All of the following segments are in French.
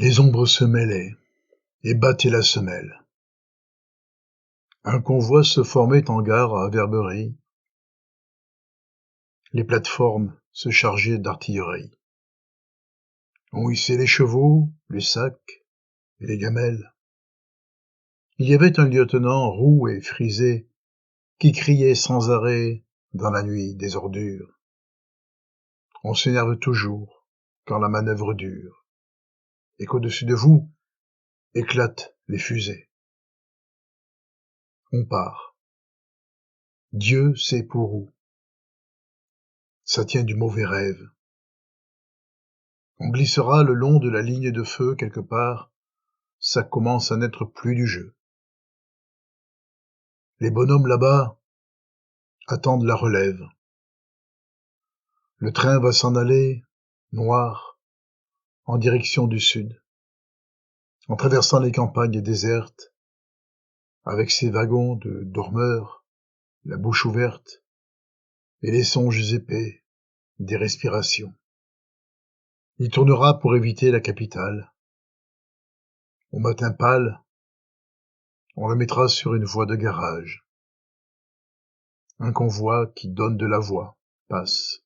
Les ombres se mêlaient et battaient la semelle. Un convoi se formait en gare à Verberie. Les plateformes se chargeaient d'artillerie. On hissait les chevaux, les sacs et les gamelles. Il y avait un lieutenant roux et frisé qui criait sans arrêt dans la nuit des ordures. On s'énerve toujours quand la manœuvre dure et qu'au-dessus de vous éclatent les fusées. On part. Dieu sait pour où. Ça tient du mauvais rêve. On glissera le long de la ligne de feu quelque part, ça commence à n'être plus du jeu. Les bonhommes là-bas attendent la relève. Le train va s'en aller, noir, en direction du sud, en traversant les campagnes désertes, avec ses wagons de dormeurs, la bouche ouverte, et les songes épais des respirations. Il tournera pour éviter la capitale. Au matin pâle, on le mettra sur une voie de garage. Un convoi qui donne de la voix passe,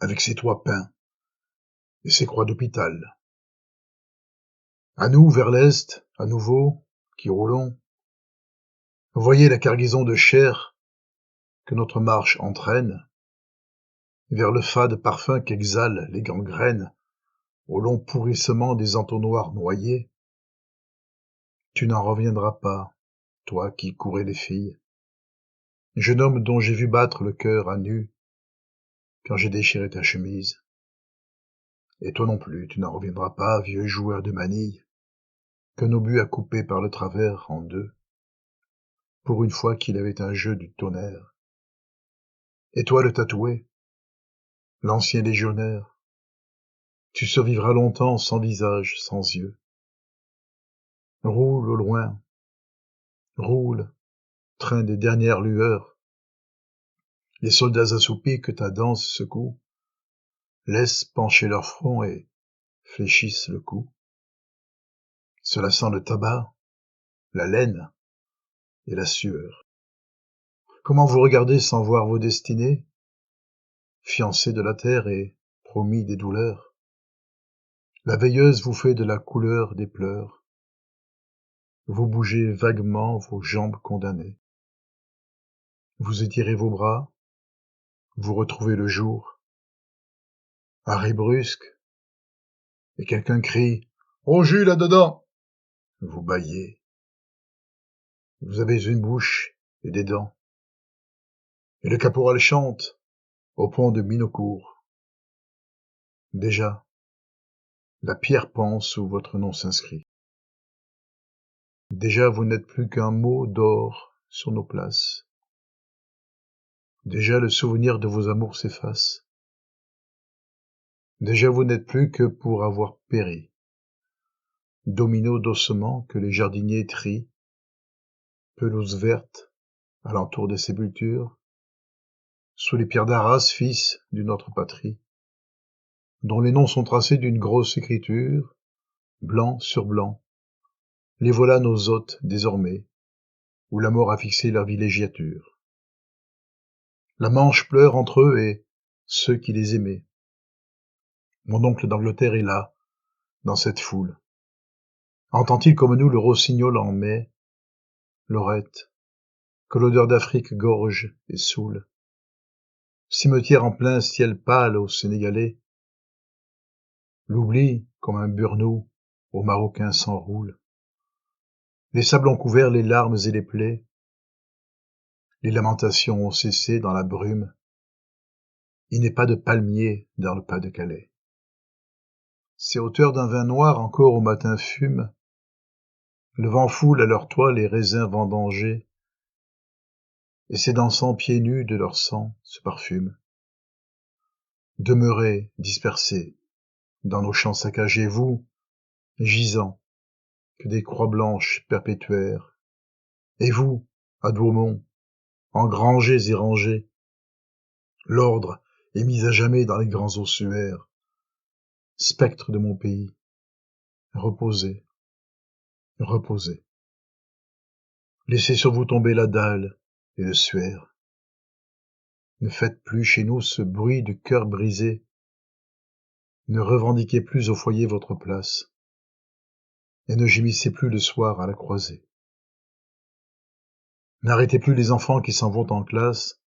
avec ses toits peints et ses croix d'hôpital. À nous, vers l'est, à nouveau, qui roulons, voyez la cargaison de chair que notre marche entraîne vers le fade parfum qu'exhalent les gangrènes au long pourrissement des entonnoirs noyés. Tu n'en reviendras pas, toi qui courais les filles, jeune homme dont j'ai vu battre le cœur à nu quand j'ai déchiré ta chemise. Et toi non plus, tu n'en reviendras pas, vieux joueur de manille, qu'un obus a coupé par le travers en deux, pour une fois qu'il avait un jeu du tonnerre. Et toi le tatoué, l'ancien légionnaire, tu survivras longtemps sans visage, sans yeux. Roule au loin, roule, train des dernières lueurs. Les soldats assoupis que ta danse secoue laissent pencher leur front et fléchissent le cou. Cela sent le tabac, la laine et la sueur. Comment vous regardez sans voir vos destinées, fiancés de la terre et promis des douleurs? La veilleuse vous fait de la couleur des pleurs. Vous bougez vaguement vos jambes condamnées. Vous étirez vos bras, vous retrouvez le jour. Arrêt brusque, et quelqu'un crie « Au jus là-dedans !» Vous bâillez. Vous avez une bouche et des dents. Et le caporal chante au pont de Minocourt. Déjà, la pierre pense où votre nom s'inscrit. Déjà vous n'êtes plus qu'un mot d'or sur nos places. Déjà le souvenir de vos amours s'efface. Déjà vous n'êtes plus que pour avoir péri. Domino d'ossements que les jardiniers trient. Pelouse verte, alentour des sépultures. Sous les pierres d'Arras, fils d'une autre patrie, dont les noms sont tracés d'une grosse écriture, blanc sur blanc. Les voilà nos hôtes désormais, où la mort a fixé leur villégiature. La Manche pleure entre eux et ceux qui les aimaient. Mon oncle d'Angleterre est là, dans cette foule. Entend-il comme nous le rossignol en mai, l'orette, que l'odeur d'Afrique gorge et saoule? Cimetière en plein ciel pâle au Sénégalais. L'oubli, comme un burnous, aux Marocains s'enroule. Les sables ont couvert les larmes et les plaies. Les lamentations ont cessé dans la brume. Il n'est pas de palmier dans le Pas-de-Calais. Ces hauteurs d'un vin noir encore au matin fument. Le vent foule à leur toit les raisins vendangés. Et ces dansants pieds nus de leur sang se parfument. Demeurez dispersés dans nos champs saccagés, vous, gisants, que des croix blanches perpétuèrent. Et vous, à Douaumont, engrangés et rangés, l'ordre est mis à jamais dans les grands ossuaires. Spectre de mon pays, Reposez, reposez. Laissez sur vous tomber la dalle et le suaire. Ne faites plus chez nous ce bruit de cœur brisé. Ne revendiquez plus au foyer votre place. Et ne gémissez plus le soir à la croisée. N'arrêtez plus les enfants qui s'en vont en classe.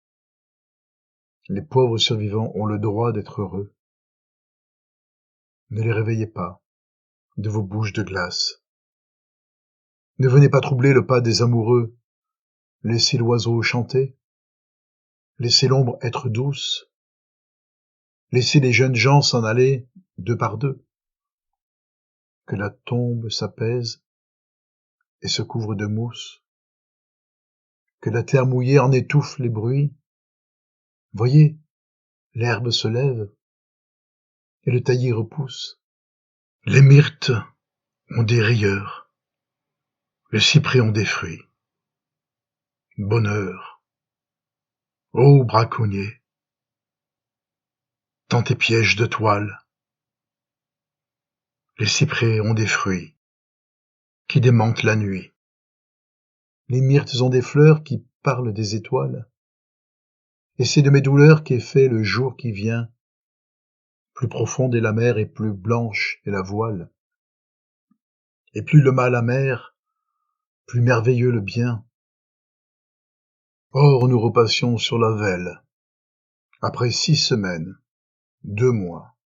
Les pauvres survivants ont le droit d'être heureux. Ne les réveillez pas de vos bouches de glace. Ne venez pas troubler le pas des amoureux. Laissez l'oiseau chanter. Laissez l'ombre être douce. Laissez les jeunes gens s'en aller deux par deux. Que la tombe s'apaise et se couvre de mousse. Que la terre mouillée en étouffe les bruits. Voyez, l'herbe se lève et le taillis repousse. Les myrtes ont des rieurs, les cyprès ont des fruits. Bonheur, ô braconnier, dans tes pièges de toile. Les cyprès ont des fruits qui démentent la nuit. Les myrtes ont des fleurs qui parlent des étoiles. Et c'est de mes douleurs qu'est fait le jour qui vient. Plus profonde est la mer et plus blanche est la voile. Et plus le mal amer, plus merveilleux le bien. Or nous repassions sur la velle, après 6 semaines, 2 mois,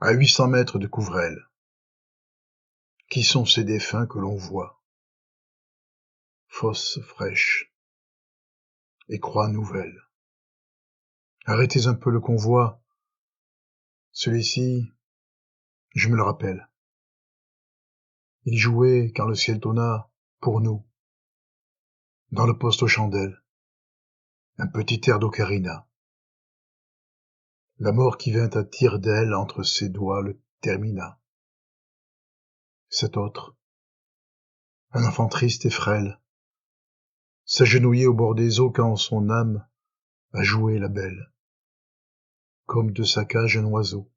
à 800 mètres de Couvrel. Qui sont ces défunts que l'on voit? Fosses fraîches et croix nouvelles. Arrêtez un peu le convoi. Celui-ci, je me le rappelle. Il jouait quand le ciel tonna pour nous, dans le poste aux chandelles, un petit air d'ocarina. La mort qui vint à tire-d'aile entre ses doigts le termina. Cet autre, un enfant triste et frêle, s'agenouillait au bord des eaux quand son âme a joué la belle, comme de sa cage un oiseau.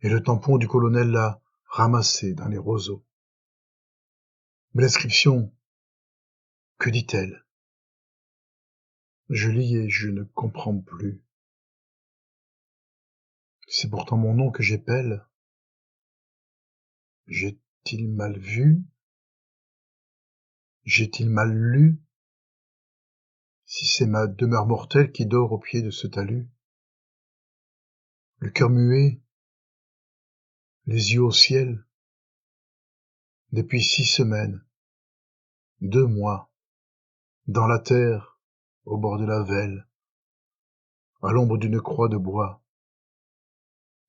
Et le tampon du colonel l'a ramassé dans les roseaux. Mais l'inscription, que dit-elle? Je lis et je ne comprends plus. C'est pourtant mon nom que j'épelle. J'ai-t-il mal vu? J'ai-il mal lu? Si c'est ma demeure mortelle qui dort au pied de ce talus, le cœur muet, les yeux au ciel, depuis 6 semaines, 2 mois, dans la terre, au bord de la Velle, à l'ombre d'une croix de bois,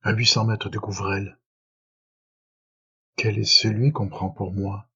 à 800 mètres de Couvrel. Quel est celui qu'on prend pour moi?